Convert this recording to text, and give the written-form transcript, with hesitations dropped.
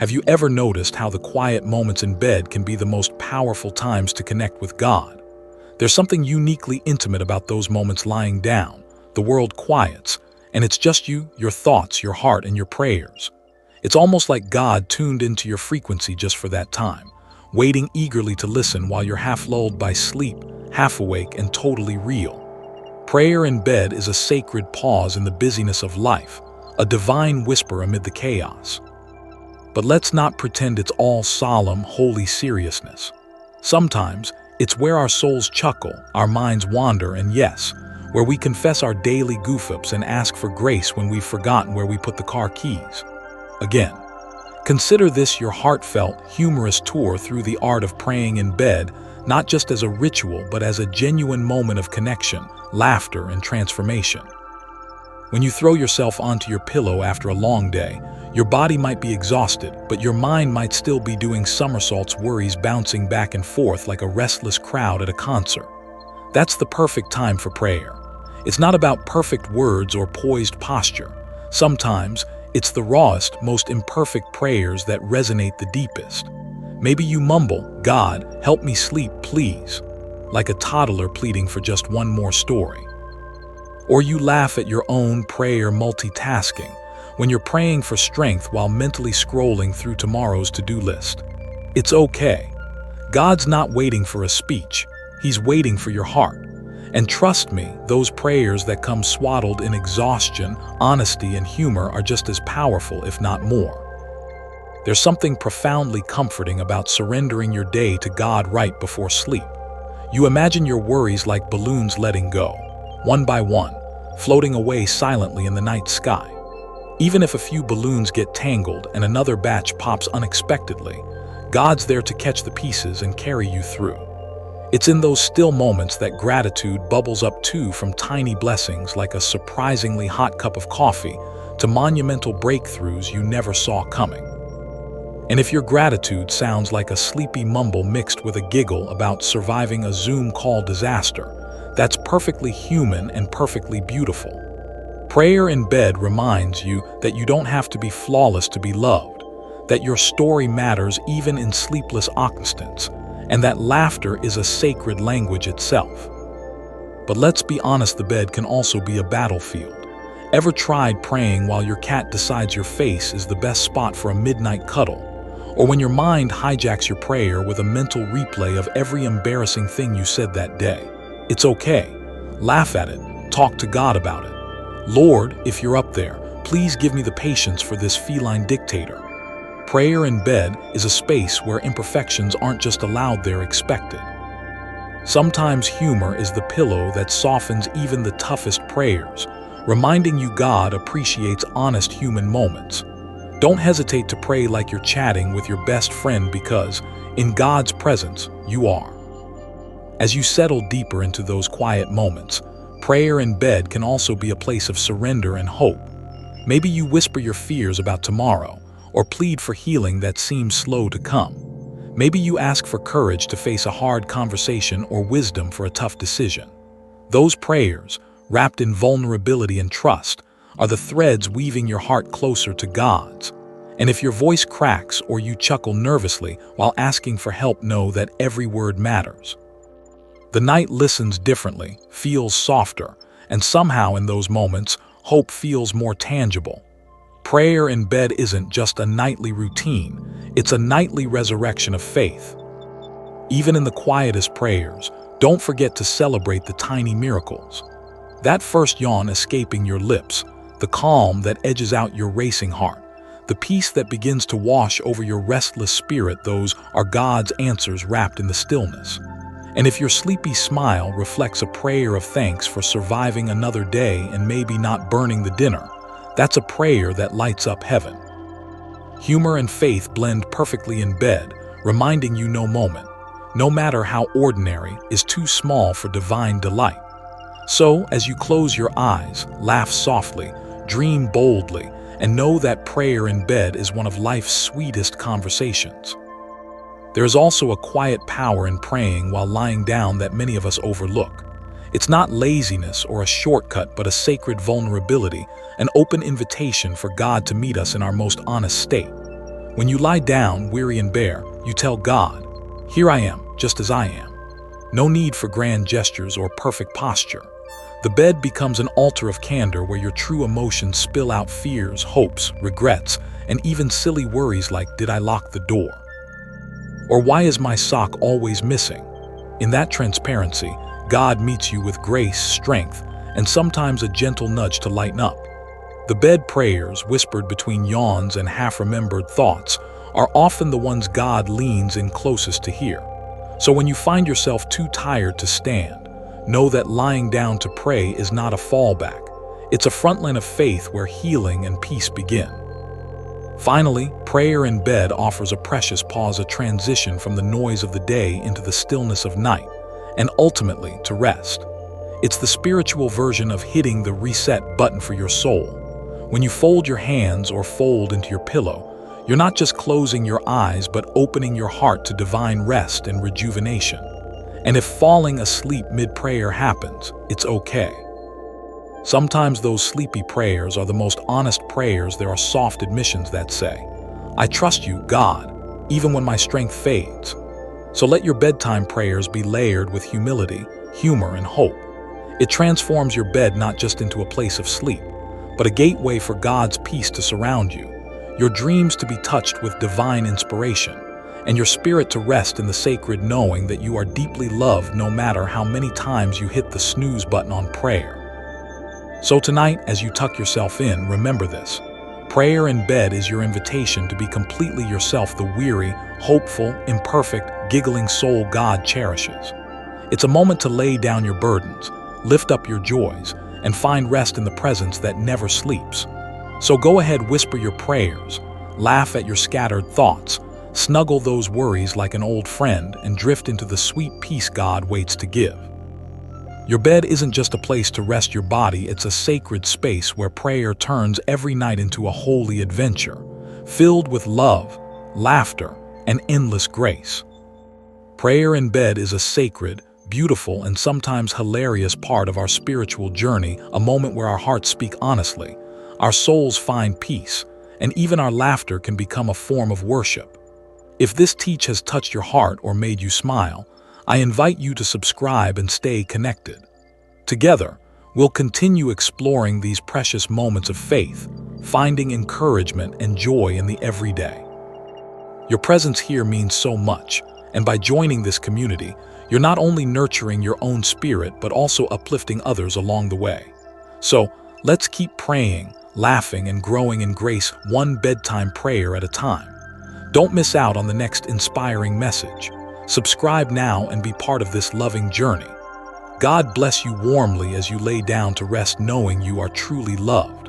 Have you ever noticed how the quiet moments in bed can be the most powerful times to connect with God? There's something uniquely intimate about those moments lying down. The world quiets, and it's just you, your thoughts, your heart, and your prayers. It's almost like God tuned into your frequency just for that time, waiting eagerly to listen while you're half lulled by sleep, half awake, and totally real. Prayer in bed is a sacred pause in the busyness of life, a divine whisper amid the chaos. But let's not pretend it's all solemn, holy seriousness. Sometimes, it's where our souls chuckle, our minds wander, and yes, where we confess our daily goof-ups and ask for grace when we've forgotten where we put the car keys. Again, consider this your heartfelt, humorous tour through the art of praying in bed, not just as a ritual, but as a genuine moment of connection, laughter, and transformation. When you throw yourself onto your pillow after a long day, your body might be exhausted, but your mind might still be doing somersaults, worries bouncing back and forth like a restless crowd at a concert. That's the perfect time for prayer. It's not about perfect words or poised posture. Sometimes, it's the rawest, most imperfect prayers that resonate the deepest. Maybe you mumble, "God, help me sleep, please," like a toddler pleading for just one more story. Or you laugh at your own prayer multitasking, when you're praying for strength while mentally scrolling through tomorrow's to-do list. It's okay. God's not waiting for a speech. He's waiting for your heart. And trust me, those prayers that come swaddled in exhaustion, honesty, and humor are just as powerful, if not more. There's something profoundly comforting about surrendering your day to God right before sleep. You imagine your worries like balloons letting go, one by one, floating away silently in the night sky. Even if a few balloons get tangled and another batch pops unexpectedly, God's there to catch the pieces and carry you through. It's in those still moments that gratitude bubbles up too, from tiny blessings like a surprisingly hot cup of coffee to monumental breakthroughs you never saw coming. And if your gratitude sounds like a sleepy mumble mixed with a giggle about surviving a Zoom call disaster, that's perfectly human and perfectly beautiful. Prayer in bed reminds you that you don't have to be flawless to be loved, that your story matters even in sleepless instants, and that laughter is a sacred language itself. But let's be honest, the bed can also be a battlefield. Ever tried praying while your cat decides your face is the best spot for a midnight cuddle? Or when your mind hijacks your prayer with a mental replay of every embarrassing thing you said that day? It's okay. Laugh at it. Talk to God about it. Lord, if you're up there, please give me the patience for this feline dictator. Prayer in bed is a space where imperfections aren't just allowed, they're expected. Sometimes humor is the pillow that softens even the toughest prayers, reminding you God appreciates honest human moments. Don't hesitate to pray like you're chatting with your best friend, because in God's presence, you are. As you settle deeper into those quiet moments, prayer in bed can also be a place of surrender and hope. Maybe you whisper your fears about tomorrow, or plead for healing that seems slow to come. Maybe you ask for courage to face a hard conversation or wisdom for a tough decision. Those prayers, wrapped in vulnerability and trust, are the threads weaving your heart closer to God's. And if your voice cracks or you chuckle nervously while asking for help, know that every word matters. The night listens differently, feels softer, and somehow in those moments, hope feels more tangible. Prayer in bed isn't just a nightly routine, it's a nightly resurrection of faith. Even in the quietest prayers, don't forget to celebrate the tiny miracles. That first yawn escaping your lips, the calm that edges out your racing heart, the peace that begins to wash over your restless spirit, those are God's answers wrapped in the stillness. And if your sleepy smile reflects a prayer of thanks for surviving another day and maybe not burning the dinner, that's a prayer that lights up heaven. Humor and faith blend perfectly in bed, reminding you no moment, no matter how ordinary, is too small for divine delight. So, as you close your eyes, laugh softly, dream boldly, and know that prayer in bed is one of life's sweetest conversations. There is also a quiet power in praying while lying down that many of us overlook. It's not laziness or a shortcut, but a sacred vulnerability, an open invitation for God to meet us in our most honest state. When you lie down, weary and bare, you tell God, "Here I am, just as I am." No need for grand gestures or perfect posture. The bed becomes an altar of candor where your true emotions spill out fears, hopes, regrets, and even silly worries like, did I lock the door? Or why is my sock always missing? In that transparency, God meets you with grace, strength, and sometimes a gentle nudge to lighten up. The bed prayers, whispered between yawns and half-remembered thoughts, are often the ones God leans in closest to hear. So when you find yourself too tired to stand, know that lying down to pray is not a fallback. It's a front line of faith where healing and peace begin. Finally, prayer in bed offers a precious pause, a transition from the noise of the day into the stillness of night, and ultimately to rest. It's the spiritual version of hitting the reset button for your soul. When you fold your hands or fold into your pillow, you're not just closing your eyes but opening your heart to divine rest and rejuvenation. And if falling asleep mid-prayer happens, it's okay. Sometimes those sleepy prayers are the most honest prayers. There are soft admissions that say, "I trust you, God, even when my strength fades." So let your bedtime prayers be layered with humility, humor, and hope. It transforms your bed not just into a place of sleep, but a gateway for God's peace to surround you, your dreams to be touched with divine inspiration, and your spirit to rest in the sacred knowing that you are deeply loved no matter how many times you hit the snooze button on prayer. So tonight, as you tuck yourself in, remember this. Prayer in bed is your invitation to be completely yourself, the weary, hopeful, imperfect, giggling soul God cherishes. It's a moment to lay down your burdens, lift up your joys, and find rest in the presence that never sleeps. So go ahead, whisper your prayers, laugh at your scattered thoughts, snuggle those worries like an old friend, and drift into the sweet peace God waits to give. Your bed isn't just a place to rest your body, it's a sacred space where prayer turns every night into a holy adventure, filled with love, laughter, and endless grace. Prayer in bed is a sacred, beautiful, and sometimes hilarious part of our spiritual journey, a moment where our hearts speak honestly, our souls find peace, and even our laughter can become a form of worship. If this teach has touched your heart or made you smile, I invite you to subscribe and stay connected. Together, we'll continue exploring these precious moments of faith, finding encouragement and joy in the everyday. Your presence here means so much, and by joining this community, you're not only nurturing your own spirit but also uplifting others along the way. So, let's keep praying, laughing, and growing in grace, one bedtime prayer at a time. Don't miss out on the next inspiring message. Subscribe now and be part of this loving journey. God bless you warmly as you lay down to rest, knowing you are truly loved.